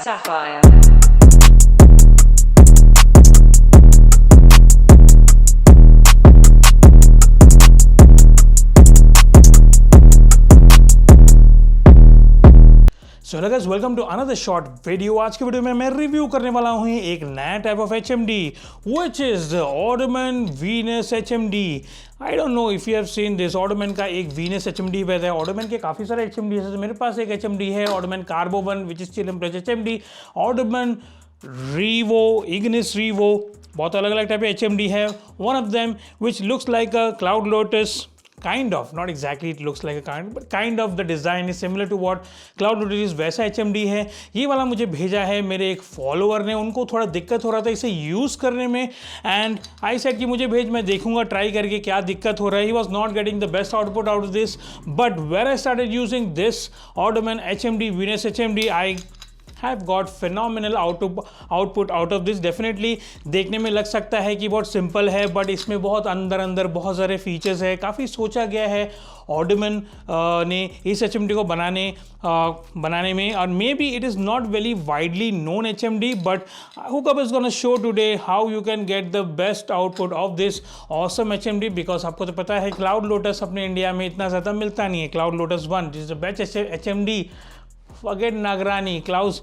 Sapphire. So guys, welcome to another short video. आज की video में मैं रिव्यू करने वाला हूँ एक नया type of HMD which is Oduman Venus HMD। I don't know if you have seen this. Oduman का एक वीनस HMD है। ऑडोमन के काफ़ी सारे HMD है। मेरे पास एक HMD है Oduman Carbo 1 which is chill impress HMD, Oduman Revo, Ignis Revo, बहुत अलग अलग टाइप के HMD है। One of them which looks like a cloud lotus, kind of, not exactly it looks like a kind, but kind of the design is similar to what cloud lotus is, वैसा HMD है। ये वाला मुझे भेजा है मेरे एक follower ने, उनको थोड़ा दिक्कत हो रहा था इसे यूज़ करने में, एंड आई सेड कि मुझे भेज, मैं देखूंगा ट्राई करके क्या दिक्कत हो रहा है। He was not getting the best output out of this, but where I started using this Oduman HMD Venus HMD, I have got phenomenal output out of this। Definitely देखने में लग सकता है कि बहुत सिंपल है, बट इसमें बहुत अंदर बहुत सारे फीचर्स है। काफ़ी सोचा गया है ऑडोमन ने इस HMD को बनाने में, और may be it is not very widely known HMD, but hookup is gonna show today how you can get the best output of this awesome HMD। Because आपको तो पता है क्लाउड लोटस अपने इंडिया में इतना ज़्यादा मिलता नहीं है। Cloud lotus 1 is the best HMD, forget Nagrani. Cloud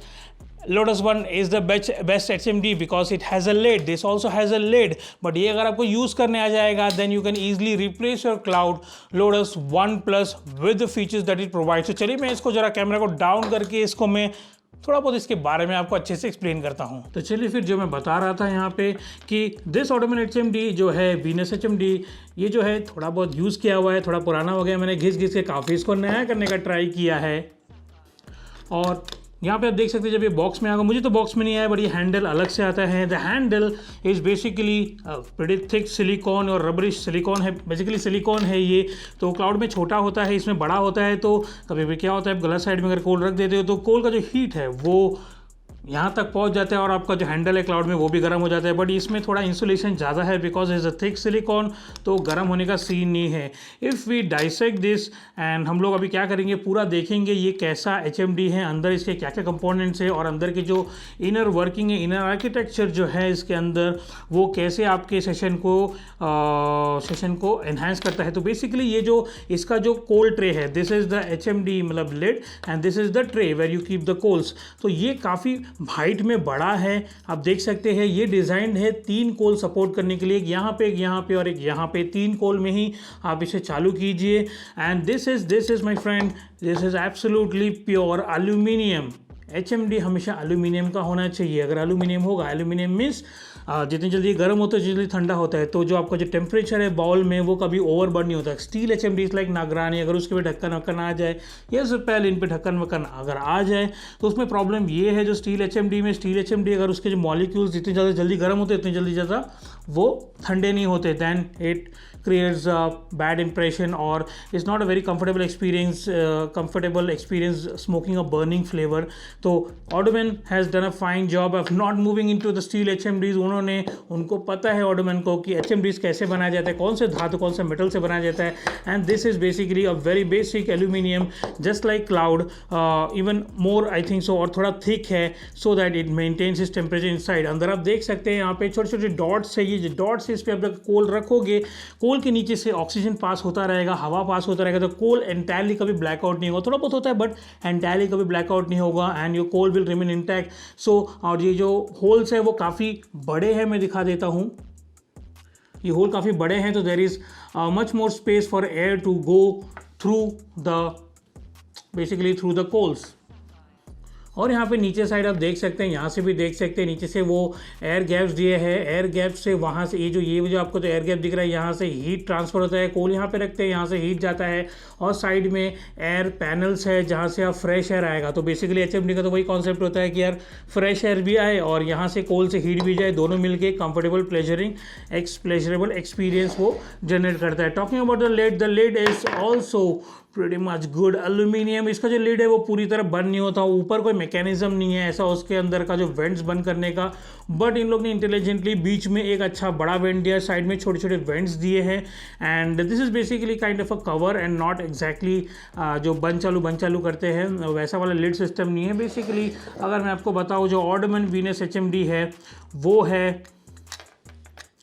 Lotus 1 is the best HMD because it has a lid. This also has a lid. But ये अगर आपको यूज़ करने आ जाएगा, then you can easily replace your Cloud Lotus 1 Plus with the features that it provides. तो चलिए मैं इसको जरा कैमरा को डाउन करके इसको मैं थोड़ा बहुत इसके बारे में आपको अच्छे से एक्सप्लेन करता हूँ। तो चलिए फिर, जो मैं बता रहा था यहाँ पे कि दिस ऑडोमन HMD जो है वीनस HMD, ये जो है थोड़ा बहुत यूज़ किया हुआ है, थोड़ा पुराना हो गया। मैंने घिस के काफ़ी इसको नया करने का ट्राई किया है। और यहाँ पे आप देख सकते हैं जब ये बॉक्स में आएगा, मुझे तो बॉक्स में नहीं आया, बट ये हैंडल अलग से आता है। The handle is basically pretty thick silicon और रबरिश सिलिकॉन है, बेसिकली सिलिकॉन है ये। तो क्लाउड में छोटा होता है, इसमें बड़ा होता है। तो कभी भी क्या होता है, आप गलत साइड में अगर कोल रख देते हो तो कोल का जो हीट है वो यहाँ तक पहुँच जाता है और आपका जो हैंडल है क्लाउड में वो भी गर्म हो जाता है। बट इसमें थोड़ा इंसुलेशन ज़्यादा है because is a thick silicon, तो गर्म होने का सीन नहीं है। If we dissect this, and हम लोग अभी क्या करेंगे, पूरा देखेंगे ये कैसा HMD है, अंदर इसके क्या क्या कंपोनेंट्स है, और अंदर के जो इनर वर्किंग है, इनर आर्किटेक्चर जो है इसके अंदर, वो कैसे आपके सेशन को एनहांस करता है। तो बेसिकली ये जो इसका जो कोल ट्रे है, दिस इज़ द HMD मतलब lid, and this is the tray where you keep the coals. तो ये काफ़ी हाइट में बड़ा है, आप देख सकते हैं। ये डिज़ाइंड है 3 कोल सपोर्ट करने के लिए, एक यहाँ पे और एक यहाँ पे। 3 कोल में ही आप इसे चालू कीजिए। And this is my friend, this is absolutely pure aluminium. HMD हमेशा एल्यूमिनियम का होना चाहिए। अगर एल्यूमिनियम होगा, एल्यूमिनियम मीन्स जितनी जल्दी गर्म होता है जितनी जल्दी ठंडा होता है, तो जो आपका जो टेम्परेचर है बाउल में वो कभी ओवर बर्न नहीं होता। स्टील HMD इज लाइक नागरानी, अगर उसके पे ढक्कन वक्कन आ जाए, या उससे पहले इन पे ढक्कन वक्कन अगर आ जाए तो उसमें प्रॉब्लम ये है, जो स्टील HMD अगर उसके जो मॉलिक्यूल्स जितनी ज़्यादा जल्दी गर्म होते हैं उतनी जल्दी ज़्यादा वो ठंडे नहीं होते, then it creates a bad impression or it's not a very comfortable experience smoking a burning flavor. तो ऑडोमन has done a fine job of not moving into the steel HMDs। उनको पता है ऑडोमन को कि HMDs कैसे बनाया जाता है, कौन से धातु कौन से मेटल से बनाया जाता है, and this is basically a very basic aluminium just like cloud, even more I think so, और थोड़ा थिक है सो दैट इट मेंटेन्स इस टेम्परेचर इनसाइड। अंदर आप देख सकते हैं यहाँ पे छोटे छोटे डॉट्स है, ये जो डॉट्स है इस पर आप जब कोल रखोगे, कोल के नीचे से ऑक्सीजन पास होता रहेगा, हवा पास होता रहेगा, तो कोल एंटायरली कभी ब्लैकआउट नहीं होगा। थोड़ा बहुत होता है बट एंटायरली कभी ब्लैकआउट नहीं होगा, and your coal will remain intact. So और ये जो होल्स है वो काफ़ी बड़े हैं, मैं दिखा देता हूँ। ये होल काफ़ी बड़े हैं, तो there is much more space for air to go through the coals. और यहाँ पे नीचे साइड आप देख सकते हैं, यहाँ से भी देख सकते हैं, नीचे से वो एयर गैप्स दिए हैं। एयर गैप से वहाँ से ये जो आपको जो एयर गैप दिख रहा है, यहाँ से हीट ट्रांसफ़र होता है। कोल यहाँ पे रखते हैं, यहाँ से हीट जाता है, और साइड में एयर पैनल्स है जहाँ से आप फ्रेश एयर आएगा। तो बेसिकली HMD का तो वही कॉन्सेप्ट होता है कि यार फ्रेश एयर भी आए और यहाँ से कोल से हीट भी जाए, दोनों मिलके कंफर्टेबल प्लेजरेबल एक्सपीरियंस वो जनरेट करता है। Talking about the lid is also pretty much good. Aluminium, इसका जो लिड है वो पूरी तरह बंद नहीं होता, ऊपर कोई मैकेनिज्म नहीं है ऐसा उसके अंदर का जो वेंट्स बंद करने का, बट इन लोग ने इंटेलिजेंटली बीच में एक अच्छा बड़ा वेंट दिया, साइड में छोटे छोटे वेंट्स दिए हैं, and this is basically kind of a cover and not exactly जो बंद चालू करते हैं वैसा वाला लिड सिस्टम नहीं है। बेसिकली अगर मैं आपको बताऊँ, जो ऑर्डमन वीनस HMD है वो है,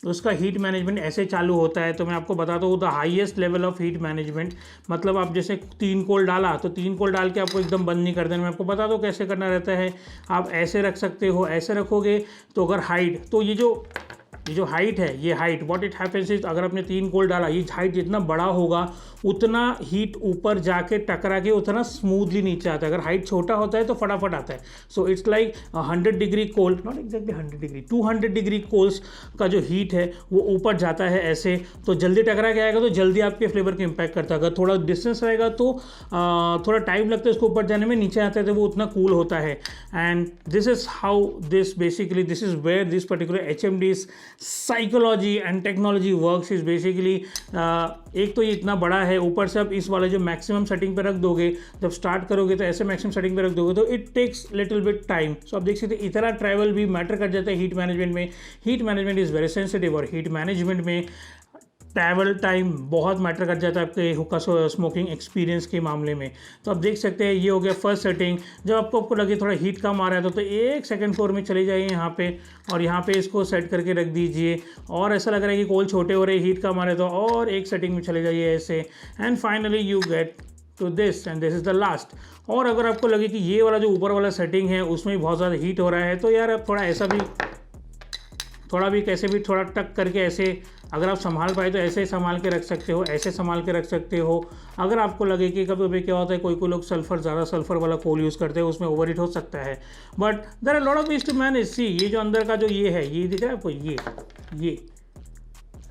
उसका हीट मैनेजमेंट ऐसे चालू होता है। तो मैं आपको बताता हूँ the highest level of heat management, मतलब आप जैसे 3 कोल डाला तो 3 कोल डाल के आपको एकदम बंद नहीं कर देना। मैं आपको बता दूँ कैसे करना रहता है। आप ऐसे रख सकते हो, ऐसे रखोगे तो अगर हाइट, तो ये जो हाइट है, ये height what it happens is, अगर आपने 3 कोल डाला, ये हाइट जितना बड़ा होगा उतना हीट ऊपर जाके टकरा के उतना स्मूथली नीचे आता है। अगर हाइट छोटा होता है तो फटाफट आता है। So it's like 100 degree coal, not exactly 100 degree, 200 degree coals का जो हीट है वो ऊपर जाता है ऐसे, तो जल्दी टकरा के आएगा, तो जल्दी आपके फ्लेवर को इम्पैक्ट करता है। अगर थोड़ा डिस्टेंस रहेगा तो थोड़ा टाइम लगता है उसको ऊपर जाने में, नीचे आता है तो वो उतना कूल होता है। And this is how this basically, this is where this particular HMD's psychology and technology works is basically, एक तो ये इतना बड़ा है, ऊपर से आप इस वाले जो मैक्सिमम सेटिंग पे रख दोगे, जब स्टार्ट करोगे तो ऐसे मैक्सिमम सेटिंग पे रख दोगे तो it takes little bit time. So आप देख सकते हैं इतना ट्रैवल भी मैटर कर जाता है हीट मैनेजमेंट में। Heat management is very sensitive, और हीट मैनेजमेंट में ट्रैवल टाइम बहुत मैटर कर जाता है आपके हुक्का स्मोकिंग एक्सपीरियंस के मामले में। तो आप देख सकते हैं ये हो गया फर्स्ट सेटिंग। जब आपको लगे थोड़ा हीट कम आ रहा है तो एक सेकंड फ्लोर में चले जाइए यहाँ पे, और यहाँ पे इसको सेट करके रख दीजिए, और ऐसा लग रहा है कि कोल छोटे हो रहे, हीट कम आ रहे तो और एक सेटिंग में चले जाइए ऐसे, and finally you get to this, and this is the last. और अगर आपको लगे कि ये वाला जो ऊपर वाला सेटिंग है उसमें बहुत ज़्यादा हीट हो रहा है, तो यार आप थोड़ा ऐसा भी, थोड़ा भी कैसे भी थोड़ा टक करके ऐसे, अगर आप संभाल पाए तो ऐसे संभाल के रख सकते हो, ऐसे संभाल के रख सकते हो। अगर आपको लगे कि कभी कभी क्या होता है, कोई लोग ज़्यादा सल्फर वाला कोल यूज़ करते हैं, उसमें ओवर हीट हो सकता है, but there are lot of ways to manage. See, ये जो अंदर का जो ये है, ये दिख रहा है आपको, ये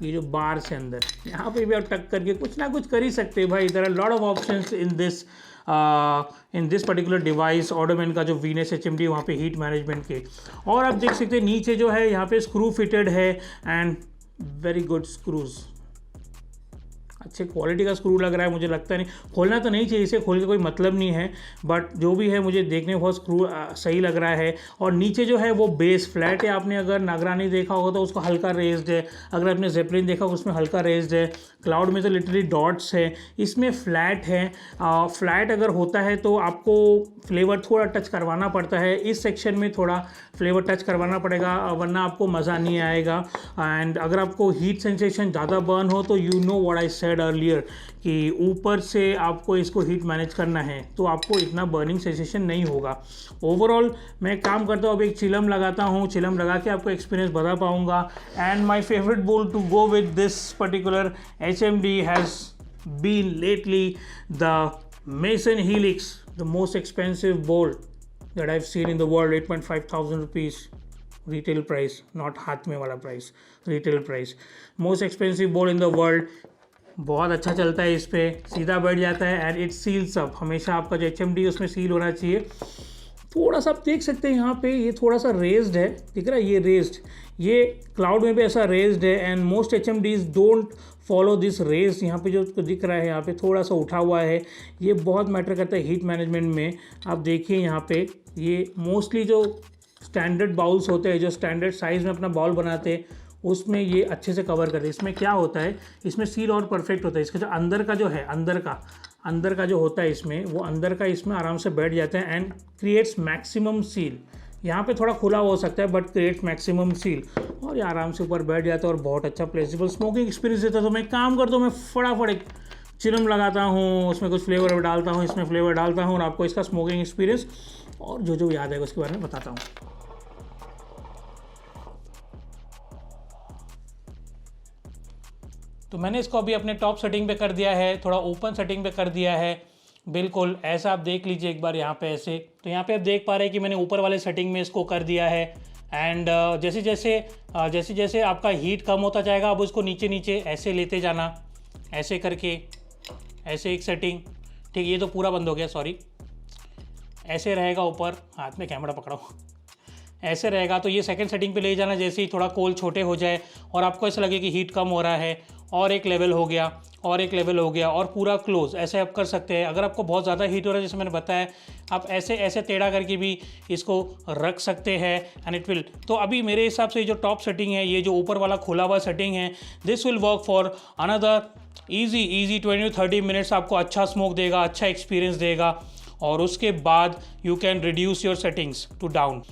जो बार से अंदर, यहाँ पे भी आप टक करके कुछ ना कुछ कर ही सकते हैं भाई। There are lot of options in this particular device, Oduman का जो वीनस HMD वहाँ पे हीट मैनेजमेंट के। और आप देख सकते हैं नीचे जो है यहाँ पे स्क्रू फिटेड है, एंड वेरी गुड स्क्रूज, अच्छे क्वालिटी का स्क्रू लग रहा है। मुझे लगता नहीं, खोलना तो नहीं चाहिए इसे, खोल के कोई मतलब नहीं है, बट जो भी है मुझे देखने में बहुत स्क्रू सही लग रहा है। और नीचे जो है वो बेस फ्लैट है। आपने अगर नागरानी देखा होगा तो उसको हल्का रेज्ड है, अगर आपने जेपलिन देखा होगा उसमें हल्का रेज्ड है, क्लाउड में तो लिटरली डॉट्स है, इसमें फ्लैट है। फ्लैट अगर होता है तो आपको फ्लेवर थोड़ा टच करवाना पड़ता है, इस सेक्शन में थोड़ा फ्लेवर टच करवाना पड़ेगा, वरना आपको मज़ा नहीं आएगा। एंड अगर आपको हीट सेंसेशन ज़्यादा बर्न हो तो you know what I said earlier, कि ऊपर से आपको इसको हीट मैनेज करना है तो आपको इतना बर्निंग सेंसेशन नहीं होगा। ओवरऑल मैं काम करता हूँ, अब एक चिलम लगाता हूँ, चिलम लगा के आपको एक्सपीरियंस बता पाऊँगा। And my favourite bowl to go with this particular HMD has been lately the Mason Helix, the most expensive bowl that I've seen in the world, 8,500 rupees retail price, not हाथ में वाला price, retail price, most expensive bowl in the world। बहुत अच्छा चलता है, इस पर सीधा बैठ जाता है, एंड इट सील्स अप। हमेशा आपका जो HMD उसमें सील होना चाहिए। थोड़ा सा आप देख सकते हैं यहाँ पे ये थोड़ा सा रेज्ड है, दिख रहा है ये रेज्ड, ये क्लाउड में भी ऐसा रेज्ड है, and most HMDs don't follow this race. यहाँ पे जो दिख रहा है यहाँ पे थोड़ा सा उठा हुआ है, ये बहुत मैटर करता है हीट मैनेजमेंट में। आप देखिए यहाँ पे ये मोस्टली जो स्टैंडर्ड बाउल्स होते हैं, जो स्टैंडर्ड साइज़ में अपना बाउल बनाते हैं, उसमें ये अच्छे से कवर करते हैं। इसमें क्या होता है, इसमें सील और परफेक्ट होता है। इसका जो अंदर का जो है, अंदर का जो होता है इसमें, वो अंदर का इसमें आराम से बैठ जाता है एंड क्रिएट्स मैक्सिमम सील। यहाँ पे थोड़ा खुला हो सकता है बट क्रिएट्स मैक्सिमम सील, और ये आराम से ऊपर बैठ जाता है और बहुत अच्छा प्लेसेबल स्मोकिंग एक्सपीरियंस देता है। तो मैं काम करता हूँ, मैं फटाफट एक चिलम लगाता हूँ, उसमें कुछ फ्लेवर डालता हूँ, इसमें फ्लेवर डालता हूँ, और आपको इसका स्मोकिंग एक्सपीरियंस और जो याद आएगा उसके बारे में बताता हूँ। तो मैंने इसको अभी अपने टॉप सेटिंग पे कर दिया है, थोड़ा ओपन सेटिंग पे कर दिया है, बिल्कुल ऐसा आप देख लीजिए एक बार यहाँ पे ऐसे। तो यहाँ पे आप देख पा रहे हैं कि मैंने ऊपर वाले सेटिंग में इसको कर दिया है, एंड जैसे जैसे आपका हीट कम होता जाएगा, आप उसको नीचे नीचे ऐसे लेते जाना, ऐसे करके, ऐसे एक सेटिंग, ठीक, ये तो पूरा बंद हो गया, सॉरी, ऐसे रहेगा ऊपर, हाथ में कैमरा पकड़ा हूँ, ऐसे रहेगा। तो ये सेकंड सेटिंग पे ले जाना, जैसे ही थोड़ा कोल छोटे हो जाए और आपको ऐसा लगे कि हीट कम हो रहा है, और एक लेवल हो गया, और एक लेवल हो गया, और पूरा क्लोज, ऐसे आप कर सकते हैं। अगर आपको बहुत ज़्यादा हीट हो रहा है जैसे मैंने बताया, आप ऐसे ऐसे टेढ़ा करके भी इसको रख सकते हैं एंड इट विल। तो अभी मेरे हिसाब से जो टॉप सेटिंग है, ये जो ऊपर वाला खुला हुआ सेटिंग है, this will work for another easy 20 to 30 minutes. आपको अच्छा स्मोक देगा, अच्छा एक्सपीरियंस देगा, और उसके बाद you can reduce your settings to down.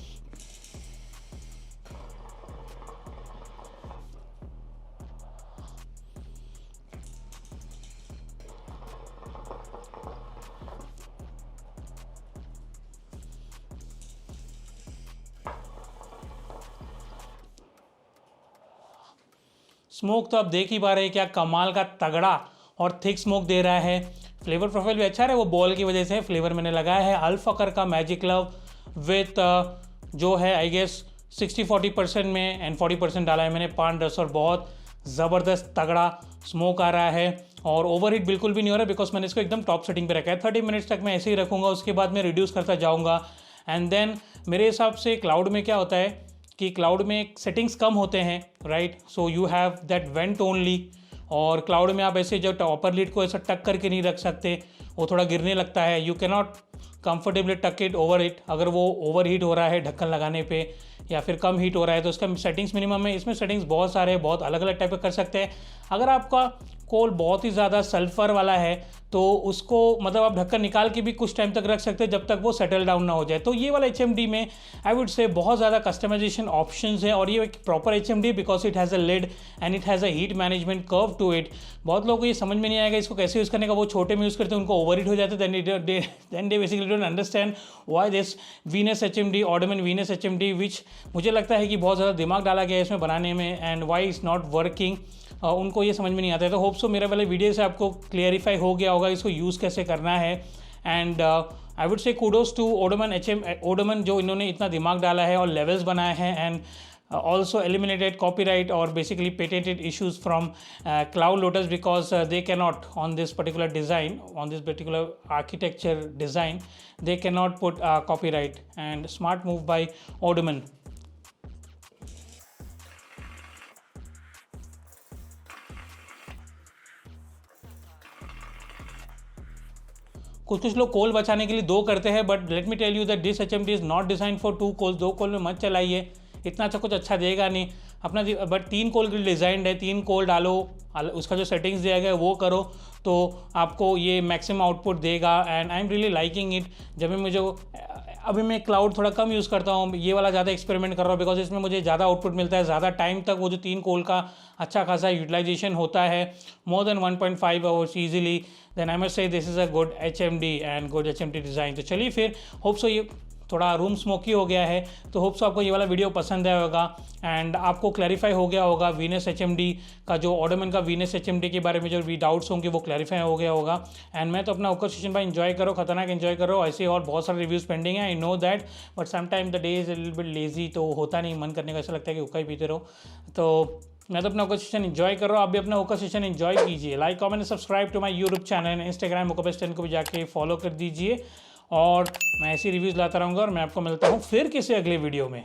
Smoke तो आप देख ही पा रहे हैं क्या कमाल का तगड़ा और थिक स्मोक दे रहा है। फ्लेवर प्रोफाइल भी अच्छा है, वो बॉल की वजह से फ्लेवर मैंने लगाया है अल्फकर का मैजिक लव विथ जो है आई गेस 60-40% में एंड 40% डाला है मैंने पान रस, और बहुत ज़बरदस्त तगड़ा स्मोक आ रहा है और ओवरहीट बिल्कुल भी नहीं हो रहा है बिकॉज मैंने इसको एकदम टॉप सेटिंग पे रखा है। 30 मिनट्स तक मैं ऐसे ही रखूँगा, उसके बाद मैं रिड्यूस करता जाऊँगा। एंड देन मेरे हिसाब से क्लाउड में क्या होता है कि क्लाउड में सेटिंग्स कम होते हैं, right, so you have that went only. और क्लाउड में आप ऐसे जब टॉपर लीड को ऐसा टक करके नहीं रख सकते, वो थोड़ा गिरने लगता है। यू कैन नॉट कंफर्टेबली टक इट ओवर इट। अगर वो ओवर हीट हो रहा है ढक्कन लगाने पे या फिर कम हीट हो रहा है तो उसका सेटिंग्स मिनिमम है। इसमें सेटिंग्स बहुत सारे हैं, बहुत अलग अलग टाइप के कर सकते हैं। अगर आपका कोल बहुत ही ज़्यादा सल्फर वाला है तो उसको मतलब आप ढक्कन निकाल के भी कुछ टाइम तक रख सकते हैं जब तक वो सेटल डाउन ना हो जाए। तो ये वाला HMD में आई वुड से बहुत ज़्यादा कस्टमाइजेशन ऑप्शंस है, और ये एक proper HMD because it has a lid and it has a heat management curve to it. बहुत लोगों को ये समझ में नहीं आएगा इसको कैसे यूज़ करने का। वो छोटे में यूज़ करते हैं, उनको ओवर हीट हो जाते हैं, then they basically don't understand why this Venus HMD, Oduman Venus HMD, which मुझे लगता है कि बहुत ज़्यादा दिमाग डाला गया है इसमें बनाने में and why is not working, उनको ये समझ में नहीं आता है। तो होप सो मेरे वाले वीडियो से आपको क्लियरिफाई हो गया होगा इसको यूज़ कैसे करना है। And I would say kudos to Oduman जो इन्होंने इतना दिमाग डाला है और लेवल्स बनाए हैं and also eliminated copyright or basically patented issues from Cloud Lotus because they cannot on this particular design, on this particular architecture design, they cannot put copyright. And smart move by Odoman. कुछ लोग कोल बचाने के लिए 2 करते हैं, but let me tell you that this HMD is not design for 2 coals. 2 coal में मत चलाइए, इतना अच्छा कुछ अच्छा देगा नहीं अपना। बट 3 कोल के लिए डिज़ाइंड है, 3 कोल डालो, उसका जो सेटिंग्स दिया गया है वो करो तो आपको ये मैक्सिमम आउटपुट देगा। And I am really liking it. जब भी मुझे अभी मैं क्लाउड थोड़ा कम यूज़ करता हूँ, ये वाला ज़्यादा एक्सपेरिमेंट कर रहा हूँ बिकॉज इसमें मुझे ज़्यादा आउटपुट मिलता है, ज़्यादा टाइम तक वो जो 3 कोल का अच्छा खासा यूटिलाइजेशन होता है, more than 1.5 hours easily. Then I must say this is a good HMD and good HMD design. तो चलिए फिर होप सो ये थोड़ा रूम स्मोकी हो गया है, तो होप सो आपको ये वाला वीडियो पसंद आया होगा एंड आपको क्लैरिफाई हो गया होगा वीनस HMD का, जो ऑडोमन का वीनस HMD के बारे में जो भी डाउट्स होंगे वो क्लैरिफाई हो गया होगा। एंड मैं तो अपना ओकर सेशन भाई एंजॉय करो, खतरनाक एंजॉय करो। ऐसे और बहुत सारे रिव्यूज़ पेंडिंग है, I know that, but sometime the day is a little bit lazy, तो होता नहीं मन करने का, ऐसा लगता है कि हुक्का ही पीते रहो। तो मैं तो अपना ओकर सेशन एंजॉय कर रहा हूँ, आप भी अपना ओकर सेशन एंजॉय कीजिए। Like comment subscribe to my YouTube channel, Instagram ओकर10 को भी जाके फॉलो कर दीजिए, और मैं ऐसी रिव्यूज़ लाता रहूँगा और मैं आपको मिलता हूँ फिर किसी अगले वीडियो में।